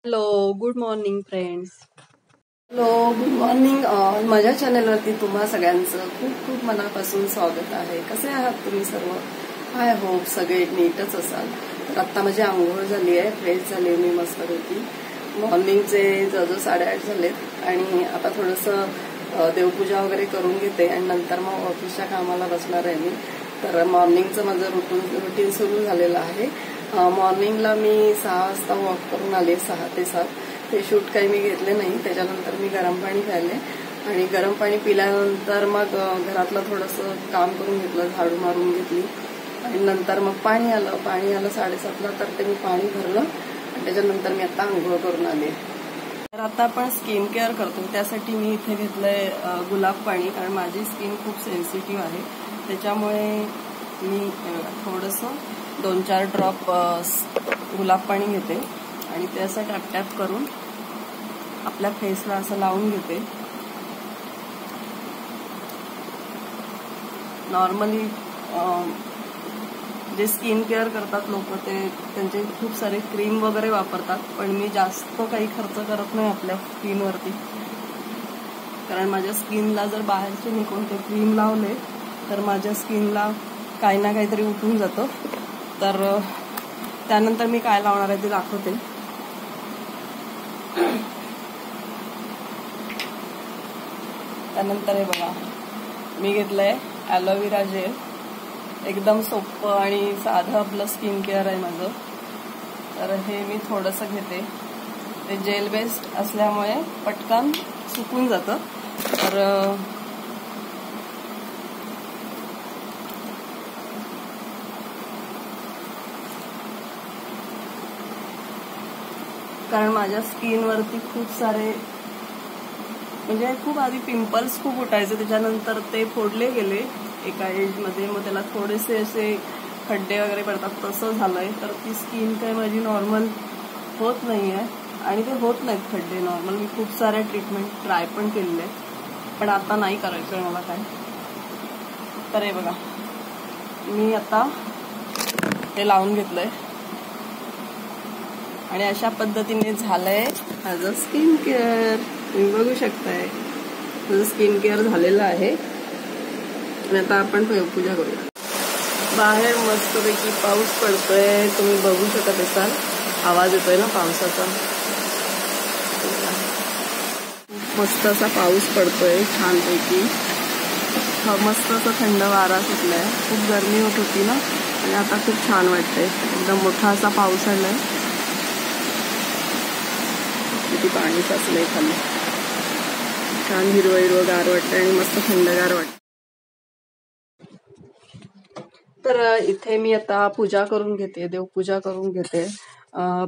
Hello, good morning friends. Hello, good morning all. माझ्या चॅनलवरती तुम्हा सगळ्यांचं खूप खूप मनापासून स्वागत आहे. कसे आहात तुम्ही सर्व? आय होप सगळे नीटच असाल. तर आत्ता माझी आंघोळ झाली आहे, फ्रेश झाली मी मस्तपैकी. मॉर्निंगचे जवळजवळ 8:30 झालेत आणि आता थोडंसं देवपूजा वगैरे करून घेते आणि नंतर मग ऑफिसच्या कामाला बसणार आहे मी. तर मॉर्निंगचं माझं रुटीन सुरू झालेलं आहे. मॉर्निंगला मी 6 वाजता वॉक करून आले, 6 ते 7. ते शूट काही मी घेतले नाही. त्याच्यानंतर मी गरम पाणी प्यायले आणि गरम पाणी पिल्यानंतर मग घरातलं थोडंसं काम करून घेतलं, झाडू मारून घेतली आणि नंतर मग पाणी आलं 7:30ला. तर ते मी पाणी भरलं आणि त्याच्यानंतर मी आता आंघोळ करून आले. तर आता आपण स्किन केअर करतो. त्यासाठी मी इथे घेतलंय गुलाब पाणी, कारण माझी स्किन खूप सेन्सिटिव्ह आहे. त्याच्यामुळे मी थोडंसं 2-4 ड्रॉप गुलाब पाणी घेते आणि ते असं टॅप करून आपल्या फेसला असं लावून घेते. नॉर्मली जे स्किन केअर करतात लोक ते त्यांचे खूप सारे क्रीम वगैरे वापरतात, पण मी जास्त काही खर्च करत नाही आपल्या स्किनवरती, कारण माझ्या स्किनला जर बाहेरचे मी कोणते क्रीम लावले तर माझ्या स्किनला काही ना काहीतरी उठून जातं. तर त्यानंतर मी काय लावणार आहे ते दाखवते. त्यानंतर हे बघा, मी घेतलंय ॲलोवेरा जेल. एकदम सोपं आणि साधं आपलं स्किन केअर आहे माझं. तर हे मी थोडंसं घेते. ते जेल बेस्ड असल्यामुळे पटकन सुकून जातं. तर कारण माझ्या स्किनवरती खूप सारे म्हणजे खूप आधी पिंपल्स खूप उठायचे, त्याच्यानंतर ते फोडले गेले एका एजमध्ये. मग त्याला थोडेसे असे खड्डे वगैरे पडतात, तसं झालंय. तर ती स्किन काय माझी नॉर्मल होत नाही आहे आणि ते होत नाहीत खड्डे नॉर्मल. मी खूप साऱ्या ट्रीटमेंट ट्राय पण केलेले आहेत, पण आता नाही करायचं आहे मला काय. तर हे बघा, मी आता हे लावून घेतलंय आणि अशा पद्धतीने झालंय माझं स्किन केअर. तुम्ही बघू शकताय माझं स्किन केअर झालेलं आहे. आणि आता आपण पूजा करूया. बाहेर मस्तपैकी पाऊस पडतोय, तुम्ही बघू शकत असाल. आवाज येतोय ना पावसाचा. मस्त असा पाऊस पडतोय छानपैकी. मस्त असं थंड वारा सुटलाय. खूप गरमी होत होती ना, आणि आता खूप छान वाटतंय. एकदम मोठा असा पाऊस आलाय. किती पाणी साचलंय खाली. छान हिरवं गार वाटतंय आणि मस्त थंडगार वाटतं. तर इथे मी आता पूजा करून घेते, देवपूजा करून घेते.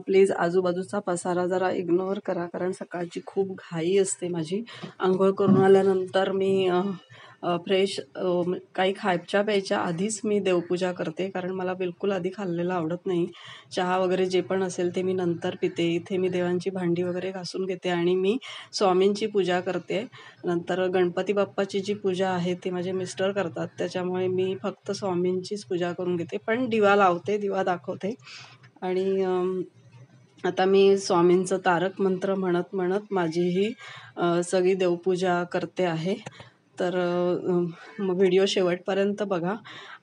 प्लीज आजूबाजूचा पसारा जरा इग्नोर करा, कारण सकाळची खूप घाई असते माझी. आंघोळ करून आल्यानंतर मी फ्रेश काही खायच्या प्यायच्या आधीच मी देवपूजा करते, कारण मला बिलकुल आधी खाल्लेलं आवडत नाही. चहा वगैरे जे पण असेल ते मी नंतर पिते. इथे मी देवांची भांडी वगैरे घासून घेते आणि मी स्वामींची पूजा करते. नंतर गणपती बाप्पाची जी पूजा आहे ती माझे मिस्टर करतात, त्याच्यामुळे मी फक्त स्वामींचीच पूजा करून घेते. पण दिवा लावते, दिवा दाखवते. आणि आता मी स्वामींचं तारक मंत्र म्हणत म्हणत माझी ही सगळी देवपूजा करते आहे. तर व्हिडिओ शेवटपर्यंत बघा.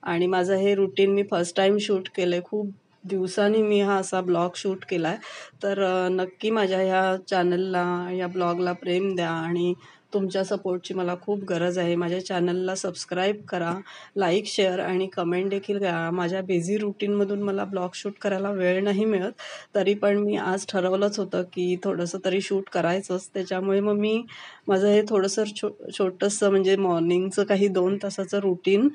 आणि माझं हे रुटीन मी फर्स्ट टाईम शूट केलं आहे. खूप दिवसांनी मी हा असा ब्लॉग शूट केला आहे. तर नक्की माझ्या ह्या चॅनलला, या ब्लॉगला प्रेम द्या आणि तुमच्या सपोर्टची मला खूप गरज आहे. माझ्या चॅनलला सबस्क्राईब करा, लाईक, शेअर आणि कमेंट देखील करा. माझ्या बिझी रुटीनमधून मला ब्लॉग शूट करायला वेळ नाही मिळत, तरी पण मी आज ठरवलंच होतं की थोडंसं तरी शूट करायचंच. त्याच्यामुळे मग मी माझं हे थोडंसं छोटंसं म्हणजे मॉर्निंगचं काही 2 तासाचं रुटीन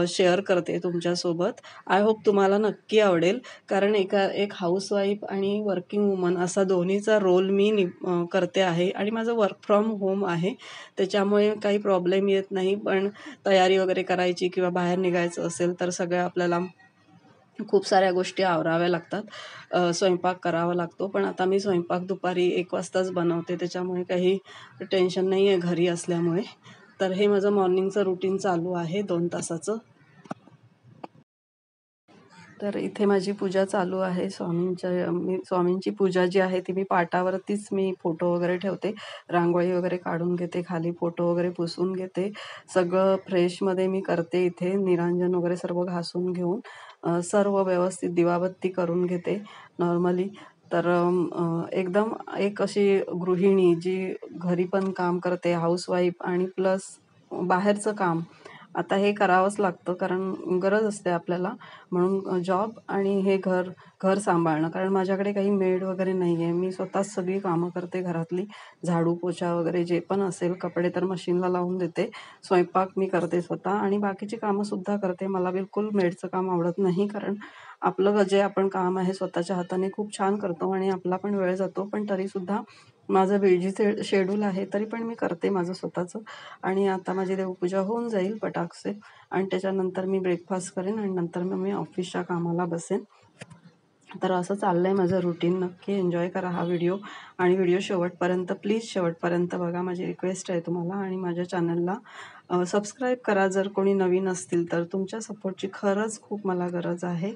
शेअर करते तुमच्यासोबत. आय होप तुम्हाला नक्की आवडेल, कारण एक हाऊसवाईफ आणि वर्किंग वुमन असा दोन्हीचा रोल मी करते आहे. आणि माझं वर्क फ्रॉम होम आहे, त्याच्यामुळे काही प्रॉब्लेम येत नाही. पण तयारी वगैरे करायची किंवा बाहेर निघायचं असेल तर सगळं आपल्याला खूप साऱ्या गोष्टी आवराव्या लागतात. स्वयंपाक करावा लागतो. पण आता मी स्वयंपाक दुपारी 1 वाजताच बनवते, त्याच्यामुळे काही टेन्शन नाही आहे घरी असल्यामुळे. तर हे माझं मॉर्निंगचं रुटीन चालू आहे 2 तासाचं. तर इथे माझी पूजा चालू आहे. स्वामींची पूजा जी आहे ती मी पाटावरतीच मी फोटो वगैरे ठेवते. रांगोळी वगैरे काढून घेते. खाली फोटो वगैरे पुसून घेते. सगळं फ्रेशमध्ये मी करते इथे. निरांजन वगैरे सर्व घासून घेऊन सर्व व्यवस्थित दिवाबत्ती करून घेते नॉर्मली. तर एकदम एक अशी गृहिणी जी घरी पण काम करते, हाऊसवाईफ आणि प्लस बाहेरचं काम. आता हे करावंच लागतं कारण गरज असते आपल्याला. म्हणून जॉब आणि हे घर घर सांभाळणं. कारण माझ्याकडे काही मेड वगैरे नाही आहे. मी स्वतःच सगळी कामं करते घरातली. झाडू, पोछा वगैरे जे पण असेल, कपडे तर मशीनला लावून देते. स्वयंपाक मी करते स्वतः आणि बाकीची कामंसुद्धा करते. मला बिलकुल मेडचं काम आवडत नाही कारण आपलं जे आपण काम आहे स्वतःच्या हाताने खूप छान करतो आणि आपला पण वेळ जातो. पण तरीसुद्धा माझं बिझी शेड्यूल आहे, तरी पण मी करते माझं स्वतःचं. आणि आता माझी देवपूजा होऊन जाईल पटाकसे आणि त्याच्यानंतर मी ब्रेकफास्ट करेन आणि नंतर मग मी ऑफिसच्या कामाला बसेन. तर असं चाललंय माझं रुटीन. नक्की एन्जॉय करा हा व्हिडिओ आणि व्हिडिओ शेवटपर्यंत प्लीज शेवटपर्यंत बघा. माझी रिक्वेस्ट आहे तुम्हाला आणि माझ्या चॅनलला सबस्क्राईब करा जर कोणी नवीन असतील तर. तुमच्या सपोर्टची खरंच खूप मला गरज आहे.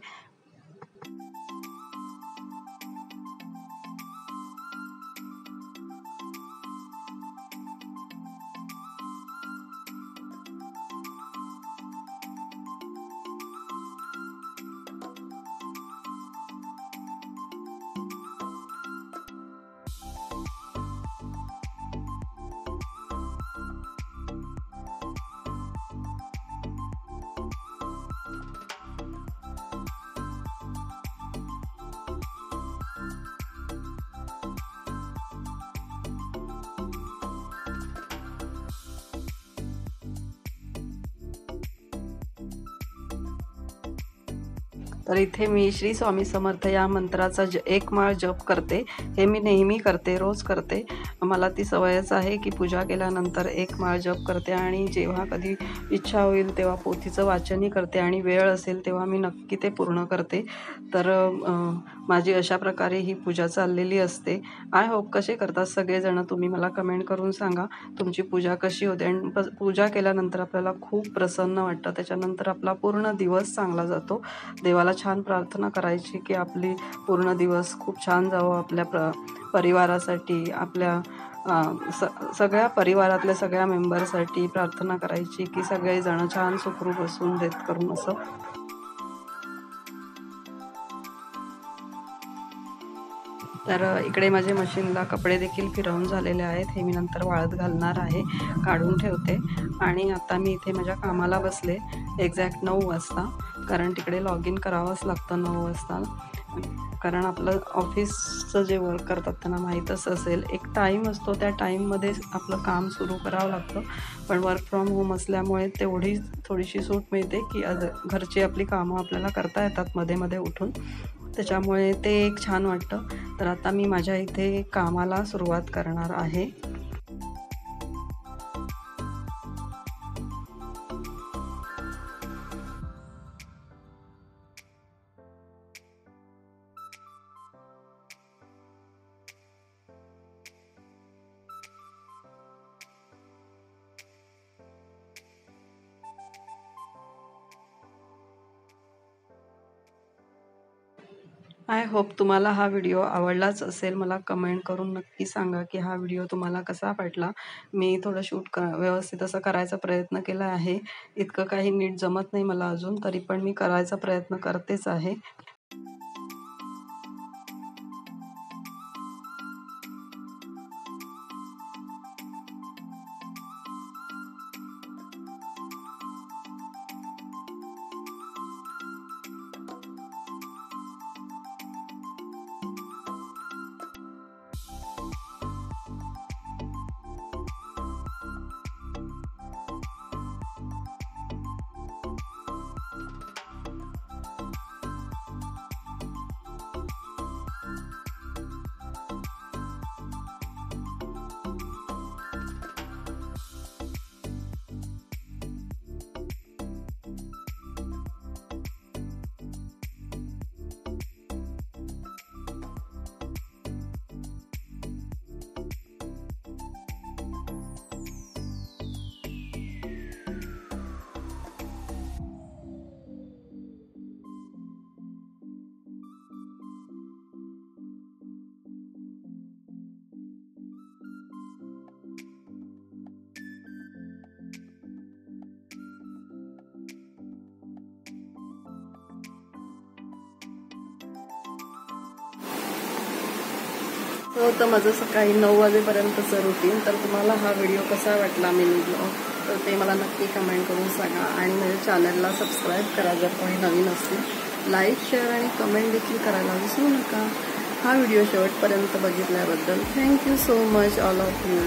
तर इथे मी श्री स्वामी समर्थ या मंत्राचा एक माळ जप करते. हे मी नेहमी करते, रोज करते. मला ती सवयच आहे की पूजा केल्यानंतर एक माळ जप करते आणि जेव्हा कधी इच्छा होईल तेव्हा पोथीचं वाचनही करते आणि वेळ असेल तेव्हा मी नक्की ते पूर्ण करते. तर माझी अशा प्रकारे ही पूजा चाललेली असते. आय होप कसे करतात सगळेजण तुम्ही मला कमेंट करून सांगा तुमची पूजा कशी होते. आणि पूजा केल्यानंतर आपल्याला खूप प्रसन्न वाटतं. त्याच्यानंतर आपला पूर्ण दिवस चांगला जातो. देवाला छान प्रार्थना करायची की आपली पूर्ण दिवस खूप छान जावं. आपल्या परिवारासाठी, आपल्या सगळ्या परिवारातल्या सगळ्या मेंबरसाठी प्रार्थना करायची की सगळेजण छान सुखरूप असून देत करून असं. तर इकडे माझे मशीनला कपडे देखील फिरवून झालेले आहेत. हे मी नंतर वाळत घालणार आहे. काढून ठेवते आणि आता मी इथे माझ्या कामाला बसले एक्झॅक्ट 9 वाजता. कारण तिकडे लॉग इन करावंच लागतं 9 वाजता. कारण आपलं ऑफिसचं जे वर्क करतात त्यांना माहीतच असेल, एक टाईम असतो, त्या टाईममध्ये आपलं काम सुरू करावं लागतं. पण वर्क फ्रॉम होम असल्यामुळे तेवढी थोडीशी सूट मिळते की घरची आपली कामं आपल्याला करता येतात मध्ये मध्ये उठून. त्याच्यामुळे ते एक छान वाटतं. तर आता मी माझ्या इथे कामाला सुरुवात करणार आहे. आय होप तुम्हाला हा व्हिडिओ आवडलाच असेल. मला कमेंट करून नक्की सांगा की हा व्हिडिओ तुम्हाला कसा वाटला. मी थोडं व्यवस्थित असं करायचा प्रयत्न केला आहे. इतकं काही नीट जमत नाही मला अजून, तरी पण मी करायचा प्रयत्न करतेच आहे. होतं माझं सकाळी 9 वाजेपर्यंतचं रुटीन. तर तुम्हाला हा व्हिडिओ कसा वाटला मिनी ब्लॉग, तर ते मला नक्की कमेंट करून सांगा. आणि माझ्या चॅनलला सबस्क्राईब करा जर कोणी नवीन असतील. लाईक, शेअर आणि कमेंट देखील करायला विसरू नका. हा व्हिडिओ शेवटपर्यंत बघितल्याबद्दल thank you so much all of you.